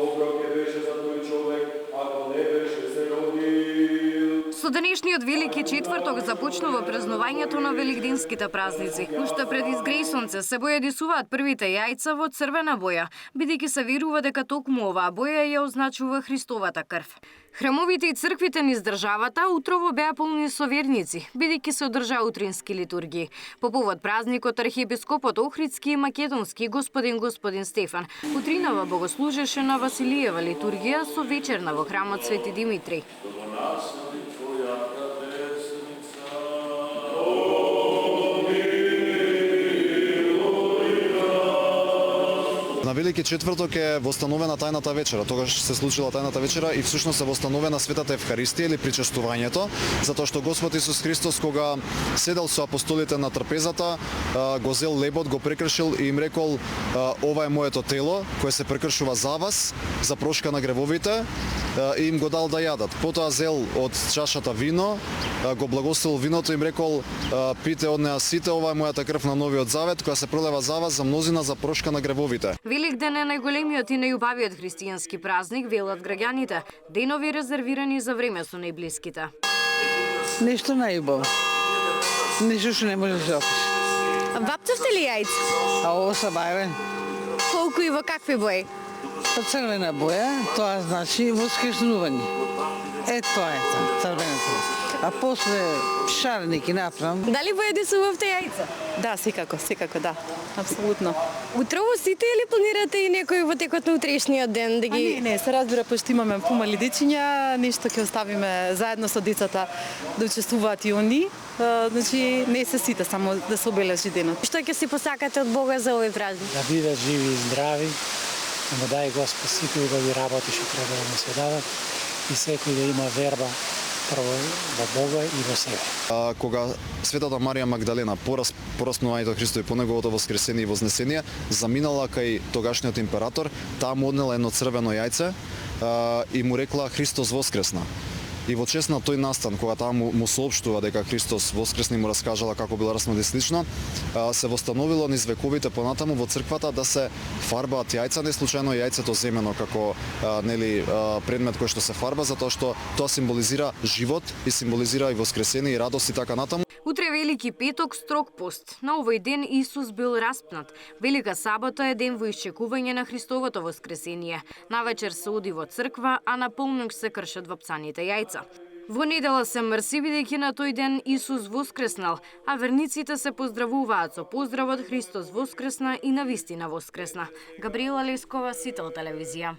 Добро ќе беше за тој човек, ако не беше се родил. Со денешниот Велики четврток започнува празнувањето на великденските празници. Уште пред изгрејсонце се бојадисуваат првите јајца во црвена боја, бидејќи се верува дека токму оваа боја ја означува Христовата крв. Храмовите и црквите низ државата утрово беа полни со верници, бидејќи се одржаа утрински литургии. По повод празникот архиепископот Охридски и Македонски господин Стефан утринава богослужеше на Василиева литургија со вечерна во храмот Свети Димитри. На Велики четврток е востановена тајната вечера. Тогаш се случила тајната вечера и всушност е востановена светата Евхаристија или причестувањето, затоа што Господ Исус Христос кога седел со апостолите на трпезата, го зел лебот, го прекршил и им рекол: ова е моето тело кое се прекршува за вас, за прошка на гревовите, и им го дал да јадат. Потоа зел од чашата вино, го благословил виното и им рекол: пите од неа сите, ова е мојата крв на новиот завет, која се пролева за вас, за мнозина, за прошка на гревовите. Великден е најголемиот и најубавиот христијански празник, велат граѓаните. Денови резервирани за време со најблиските. Нешто најубаво. Нешто што не може да се опише. Вапцавте ли јајца? А ово са бајвен. Колку и во какви бои? По црвена боја, тоа значи воскреснување. Тоа е црвената. А после шарники направам. Дали бојадисувавте јајца? Да, секако, да. Апсолутно. Утрово сите или планирате и некој во текот на утрешниот ден да ги... Не, се разбира, пошто имаме помали дечиња, нешто ќе оставиме заедно со децата да учествуваат и они. Значи, не се сите, само да се обележи денот. Што ќе си посакате од Бога за овој празник? Да бидат живи и здрави, да му дај Господ сите убави работи што треба да му се дадат и секој да има верба прво во Бога и во себе. Кога Светата Марија Магдалена по распнувањето Христови, по неговото воскресение и вознесение, заминала кај тогашниот император, таа му однела едно црвено јајце и му рекла: Христос воскресна. И во чест на тој настан, кога таа му соопштува дека Христос воскресна и му раскажала како бил распнат и слично, се востановило низ вековите понатаму во црквата да се фарбаат јајца, не случајно јајцето земено како предмет кој што се фарба, затоа што тоа символизира живот и символизира и воскресение и радост и така натаму. Утре Велики петок, строг пост. На овој ден Исус бил распнат. Велика сабота е ден во исчекување на Христовото воскресение. Навечер се оди во црква, а на полнок се кршат вапцаните јајца. Во недела се мрси, бидејќи на тој ден Исус воскреснал, а верниците се поздравуваат со поздравот Христос воскресна и навистина воскресна. Габриела Лескова, Сител телевизија.